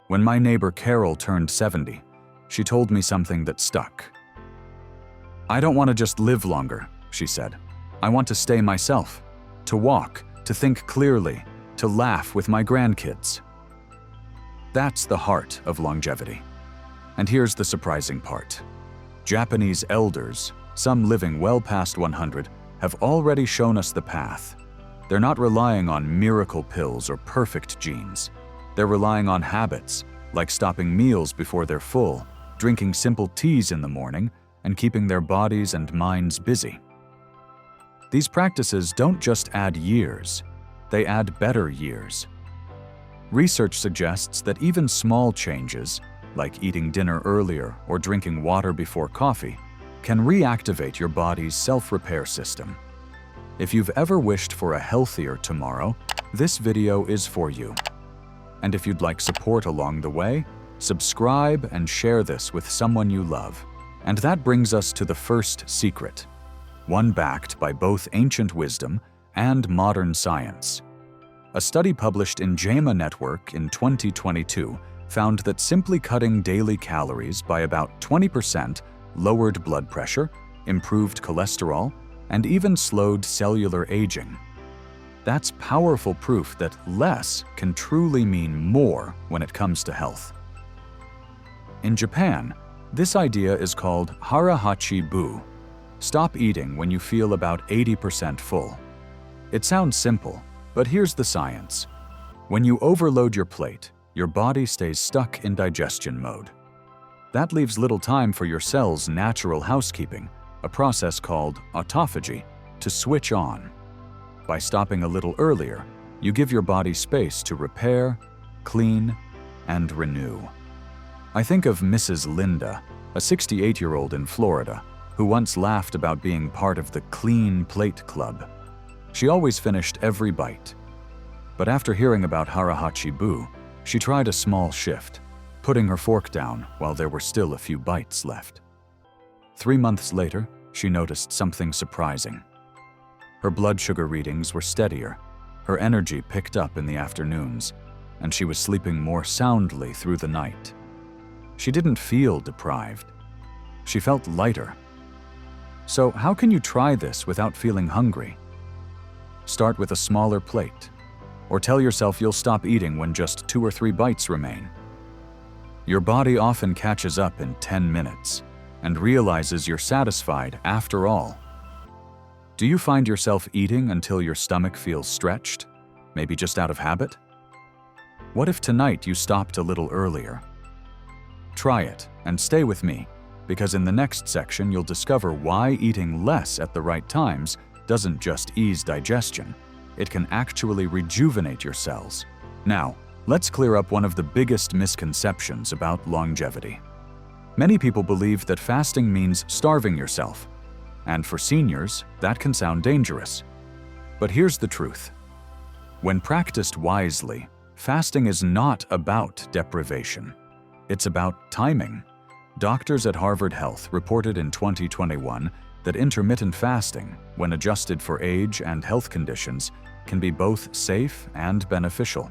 When my neighbor Carol turned 70, she told me something that stuck. "I don't want to just live longer," she said. "I want to stay myself, to walk, to think clearly, to laugh with my grandkids." That's the heart of longevity. And here's the surprising part. Japanese elders, some living well past 100, have already shown us the path. They're not relying on miracle pills or perfect genes. They're relying on habits, like stopping meals before they're full, drinking simple teas in the morning, and keeping their bodies and minds busy. These practices don't just add years, they add better years. Research suggests that even small changes, like eating dinner earlier or drinking water before coffee, can reactivate your body's self-repair system. If you've ever wished for a healthier tomorrow, this video is for you. And if you'd like support along the way, subscribe and share this with someone you love. And that brings us to the first secret, one backed by both ancient wisdom and modern science. A study published in JAMA Network in 2022 found that simply cutting daily calories by about 20% lowered blood pressure, improved cholesterol, and even slowed cellular aging. That's powerful proof that less can truly mean more when it comes to health. In Japan, this idea is called Harahachi Bu. Stop eating when you feel about 80% full. It sounds simple, but here's the science. When you overload your plate, your body stays stuck in digestion mode. That leaves little time for your cell's natural housekeeping, a process called autophagy, to switch on. By stopping a little earlier, you give your body space to repair, clean, and renew. I think of Mrs. Linda, a 68-year-old in Florida, who once laughed about being part of the Clean Plate Club. She always finished every bite. But after hearing about Harahachi Bu, she tried a small shift, putting her fork down while there were still a few bites left. 3 months later, she noticed something surprising. Her blood sugar readings were steadier, her energy picked up in the afternoons, and she was sleeping more soundly through the night. She didn't feel deprived. She felt lighter. So how can you try this without feeling hungry? Start with a smaller plate, or tell yourself you'll stop eating when just 2 or 3 bites remain. Your body often catches up in 10 minutes and realizes you're satisfied after all. Do you find yourself eating until your stomach feels stretched, maybe just out of habit? What if tonight you stopped a little earlier? Try it and stay with me, because in the next section you'll discover why eating less at the right times doesn't just ease digestion, it can actually rejuvenate your cells. Now, let's clear up one of the biggest misconceptions about longevity. Many people believe that fasting means starving yourself, and for seniors, that can sound dangerous. But here's the truth. When practiced wisely, fasting is not about deprivation. It's about timing. Doctors at Harvard Health reported in 2021 that intermittent fasting, when adjusted for age and health conditions, can be both safe and beneficial.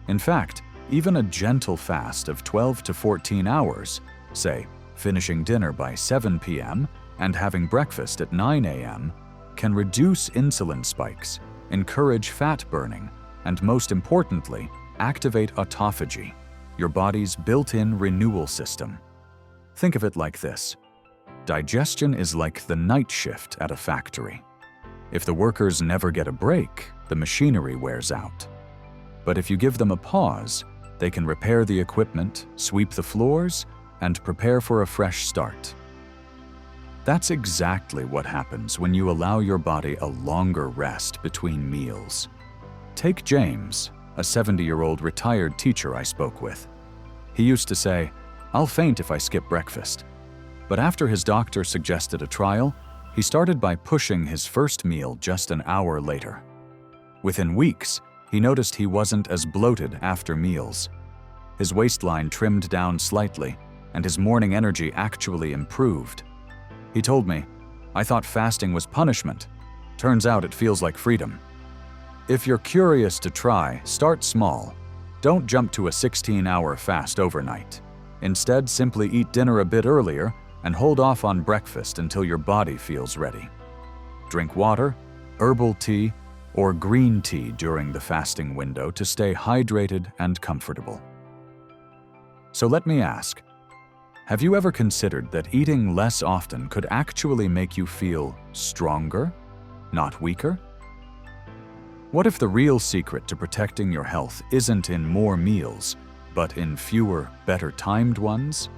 In fact, even a gentle fast of 12 to 14 hours, say, finishing dinner by 7 p.m. and having breakfast at 9 a.m., can reduce insulin spikes, encourage fat burning, and most importantly, activate autophagy, your body's built-in renewal system. Think of it like this. Digestion is like the night shift at a factory. If the workers never get a break, the machinery wears out. But if you give them a pause, they can repair the equipment, sweep the floors, and prepare for a fresh start. That's exactly what happens when you allow your body a longer rest between meals. Take James, a 70-year-old retired teacher I spoke with. He used to say, "I'll faint if I skip breakfast." But after his doctor suggested a trial, he started by pushing his first meal just an hour later. Within weeks, he noticed he wasn't as bloated after meals. His waistline trimmed down slightly, and his morning energy actually improved. He told me, "I thought fasting was punishment. Turns out it feels like freedom." If you're curious to try, start small. Don't jump to a 16-hour fast overnight. Instead, simply eat dinner a bit earlier and hold off on breakfast until your body feels ready. Drink water, herbal tea, or green tea during the fasting window to stay hydrated and comfortable. So let me ask, have you ever considered that eating less often could actually make you feel stronger, not weaker? What if the real secret to protecting your health isn't in more meals, but in fewer, better-timed ones?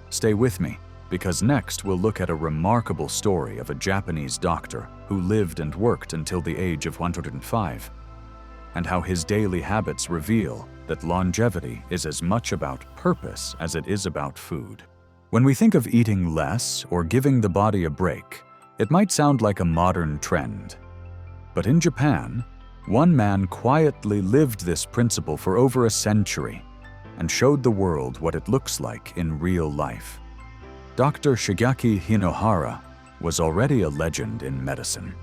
Stay with me, because next we'll look at a remarkable story of a Japanese doctor who lived and worked until the age of 105, and how his daily habits reveal that longevity is as much about purpose as it is about food. When we think of eating less or giving the body a break, it might sound like a modern trend. But in Japan, one man quietly lived this principle for over a century and showed the world what it looks like in real life. Dr. Shigeki Hinohara was already a legend in medicine.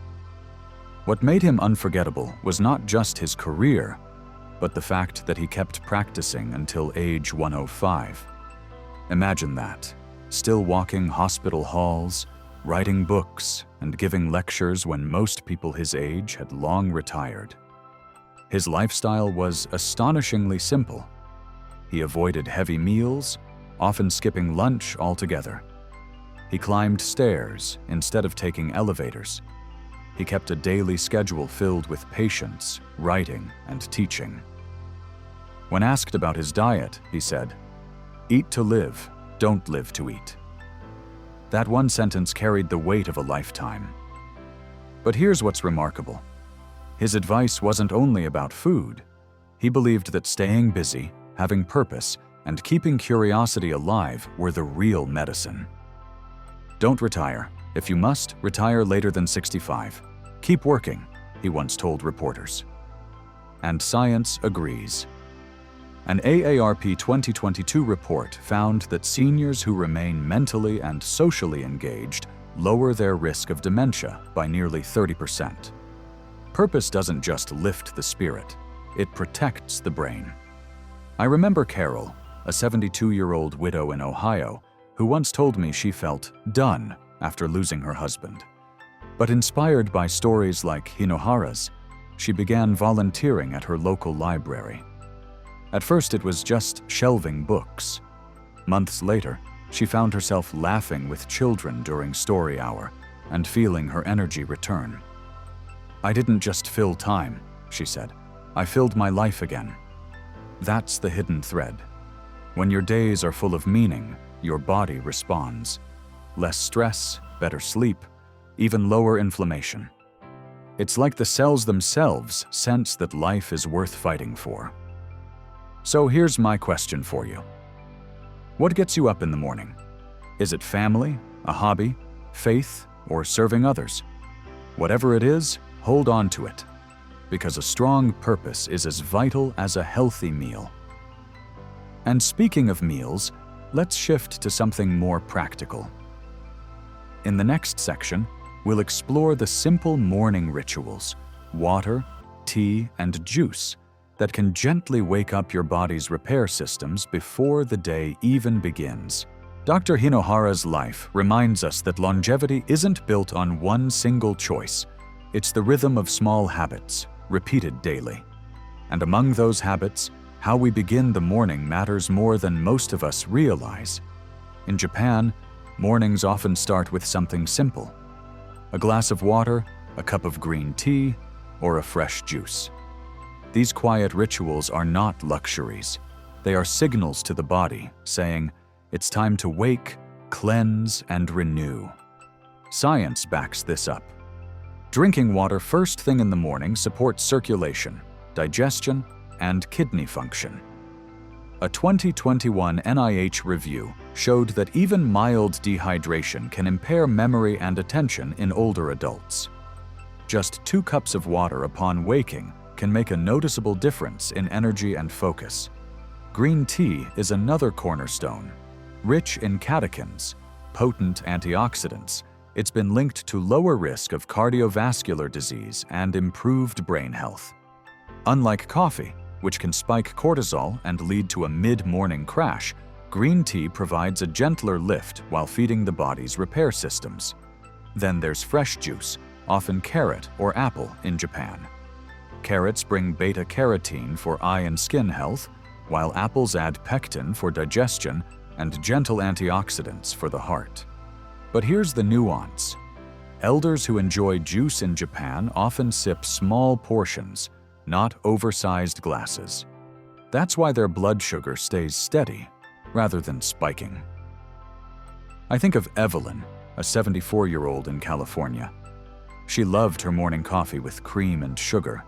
What made him unforgettable was not just his career, but the fact that he kept practicing until age 105. Imagine that, still walking hospital halls, writing books, and giving lectures when most people his age had long retired. His lifestyle was astonishingly simple. He avoided heavy meals, often skipping lunch altogether. He climbed stairs instead of taking elevators. He kept a daily schedule filled with patience, writing, and teaching. When asked about his diet, he said, "Eat to live, don't live to eat." That one sentence carried the weight of a lifetime. But here's what's remarkable. His advice wasn't only about food. He believed that staying busy, having purpose, and keeping curiosity alive were the real medicine. Don't retire. If you must, retire later than 65. Keep working, he once told reporters. And science agrees. An AARP 2022 report found that seniors who remain mentally and socially engaged lower their risk of dementia by nearly 30%. Purpose doesn't just lift the spirit, it protects the brain. I remember Carol, a 72-year-old widow in Ohio, who once told me she felt done after losing her husband. But inspired by stories like Hinohara's, she began volunteering at her local library. At first, it was just shelving books. Months later, she found herself laughing with children during story hour and feeling her energy return. "I didn't just fill time," she said. "I filled my life again." That's the hidden thread. When your days are full of meaning, your body responds. Less stress, better sleep, even lower inflammation. It's like the cells themselves sense that life is worth fighting for. So here's my question for you. What gets you up in the morning? Is it family, a hobby, faith, or serving others? Whatever it is, hold on to it, because a strong purpose is as vital as a healthy meal. And speaking of meals, let's shift to something more practical. In the next section, we'll explore the simple morning rituals, water, tea, and juice, that can gently wake up your body's repair systems before the day even begins. Dr. Hinohara's life reminds us that longevity isn't built on one single choice. It's the rhythm of small habits, repeated daily. And among those habits, how we begin the morning matters more than most of us realize. In Japan, mornings often start with something simple: a glass of water, a cup of green tea, or a fresh juice. These quiet rituals are not luxuries. They are signals to the body, saying, it's time to wake, cleanse, and renew. Science backs this up. Drinking water first thing in the morning supports circulation, digestion, and kidney function. A 2021 NIH review showed that even mild dehydration can impair memory and attention in older adults. Just 2 cups of water upon waking can make a noticeable difference in energy and focus. Green tea is another cornerstone. Rich in catechins, potent antioxidants, it's been linked to lower risk of cardiovascular disease and improved brain health. Unlike coffee, which can spike cortisol and lead to a mid-morning crash, green tea provides a gentler lift while feeding the body's repair systems. Then there's fresh juice, often carrot or apple in Japan. Carrots bring beta-carotene for eye and skin health, while apples add pectin for digestion and gentle antioxidants for the heart. But here's the nuance. Elders who enjoy juice in Japan often sip small portions, not oversized glasses. That's why their blood sugar stays steady, rather than spiking. I think of Evelyn, a 74-year-old in California. She loved her morning coffee with cream and sugar,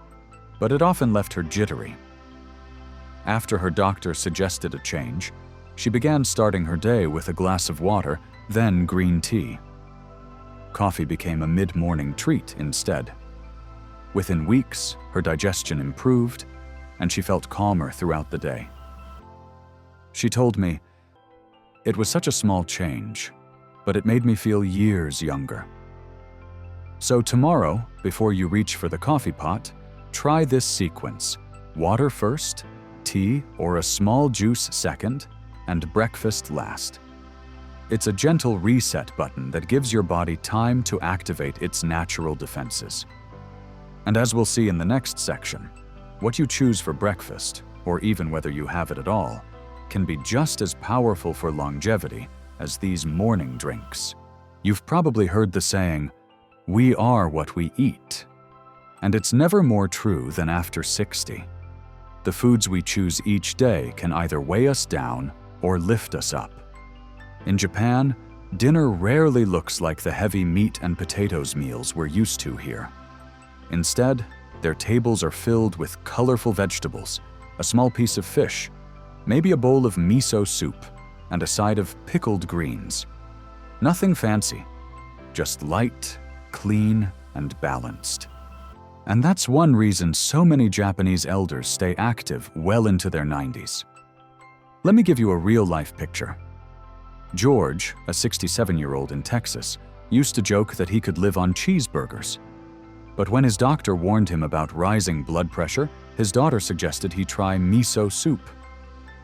but it often left her jittery. After her doctor suggested a change, she began starting her day with a glass of water, then green tea. Coffee became a mid-morning treat instead. Within weeks, her digestion improved, and she felt calmer throughout the day. She told me, "It was such a small change, but it made me feel years younger." So tomorrow, before you reach for the coffee pot, try this sequence: water first, tea or a small juice second, and breakfast last. It's a gentle reset button that gives your body time to activate its natural defenses. And as we'll see in the next section, what you choose for breakfast, or even whether you have it at all, can be just as powerful for longevity as these morning drinks. You've probably heard the saying, "We are what we eat." And it's never more true than after 60. The foods we choose each day can either weigh us down or lift us up. In Japan, dinner rarely looks like the heavy meat and potatoes meals we're used to here. Instead, their tables are filled with colorful vegetables, a small piece of fish, maybe a bowl of miso soup, and a side of pickled greens. Nothing fancy, just light, clean, and balanced. And that's one reason so many Japanese elders stay active well into their 90s. Let me give you a real-life picture. George, a 67-year-old in Texas, used to joke that he could live on cheeseburgers. But when his doctor warned him about rising blood pressure, his daughter suggested he try miso soup.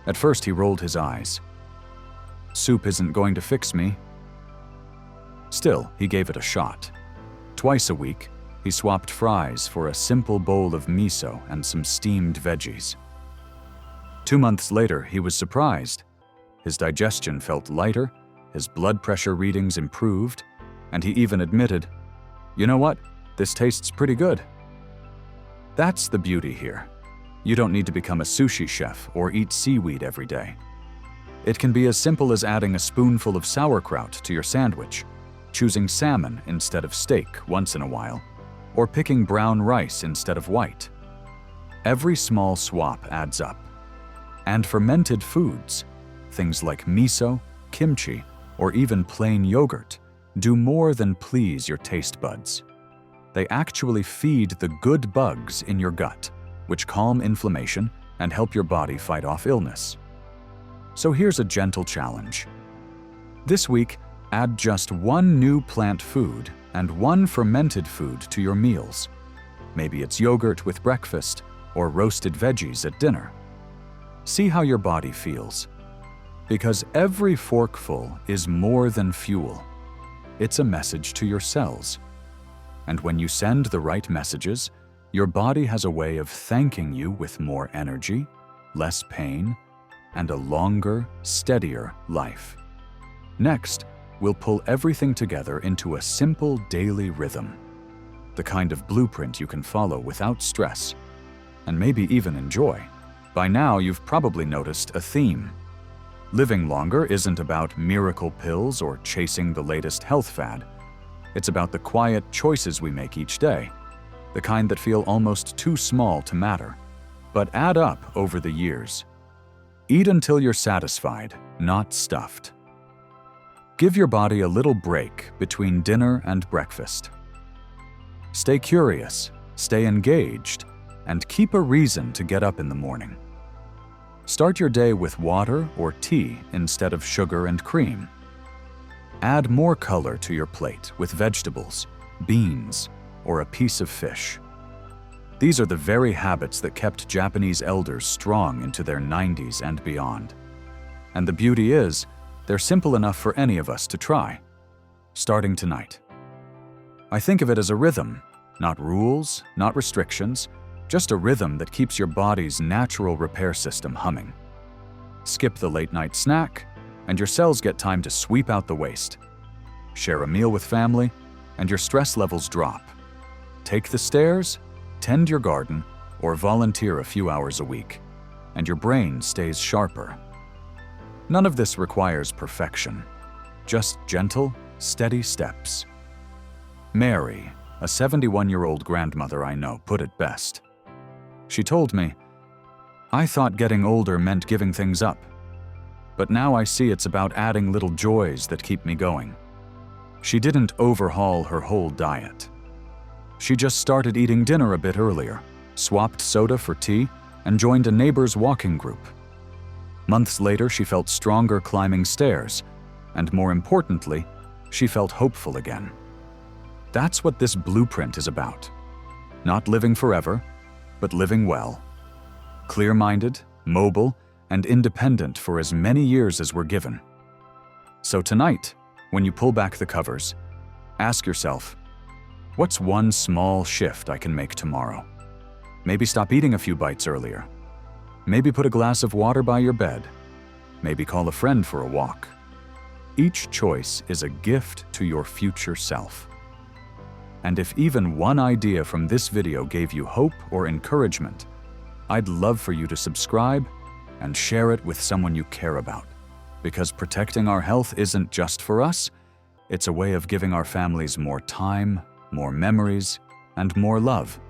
At first, he rolled his eyes. "Soup isn't going to fix me." Still, he gave it a shot. Twice a week, he swapped fries for a simple bowl of miso and some steamed veggies. 2 months later, he was surprised. His digestion felt lighter, his blood pressure readings improved, and he even admitted, "You know what? This tastes pretty good." That's the beauty here. You don't need to become a sushi chef or eat seaweed every day. It can be as simple as adding a spoonful of sauerkraut to your sandwich, choosing salmon instead of steak once in a while, or picking brown rice instead of white. Every small swap adds up. And fermented foods, things like miso, kimchi, or even plain yogurt, do more than please your taste buds. They actually feed the good bugs in your gut, which calm inflammation and help your body fight off illness. So here's a gentle challenge. This week, add just one new plant food and one fermented food to your meals. Maybe it's yogurt with breakfast or roasted veggies at dinner. See how your body feels. Because every forkful is more than fuel. It's a message to your cells. And when you send the right messages, your body has a way of thanking you with more energy, less pain, and a longer, steadier life. Next, we'll pull everything together into a simple daily rhythm. The kind of blueprint you can follow without stress, and maybe even enjoy. By now, you've probably noticed a theme. Living longer isn't about miracle pills or chasing the latest health fad. It's about the quiet choices we make each day, the kind that feel almost too small to matter, but add up over the years. Eat until you're satisfied, not stuffed. Give your body a little break between dinner and breakfast. Stay curious, stay engaged, and keep a reason to get up in the morning. Start your day with water or tea instead of sugar and cream. Add more color to your plate with vegetables, beans, or a piece of fish. These are the very habits that kept Japanese elders strong into their 90s and beyond. And the beauty is, they're simple enough for any of us to try. Starting tonight. I think of it as a rhythm, not rules, not restrictions, just a rhythm that keeps your body's natural repair system humming. Skip the late-night snack, and your cells get time to sweep out the waste. Share a meal with family, and your stress levels drop. Take the stairs, tend your garden, or volunteer a few hours a week, and your brain stays sharper. None of this requires perfection, just gentle, steady steps. Mary, a 71-year-old grandmother I know, put it best. She told me, "I thought getting older meant giving things up, but now I see it's about adding little joys that keep me going." She didn't overhaul her whole diet. She just started eating dinner a bit earlier, swapped soda for tea, and joined a neighbor's walking group. Months later, she felt stronger climbing stairs, and more importantly, she felt hopeful again. That's what this blueprint is about. Not living forever, but living well. Clear-minded, mobile, and independent for as many years as we're given. So tonight, when you pull back the covers, ask yourself, what's one small shift I can make tomorrow? Maybe stop eating a few bites earlier. Maybe put a glass of water by your bed. Maybe call a friend for a walk. Each choice is a gift to your future self. And if even one idea from this video gave you hope or encouragement, I'd love for you to subscribe and share it with someone you care about. Because protecting our health isn't just for us, it's a way of giving our families more time, more memories, and more love.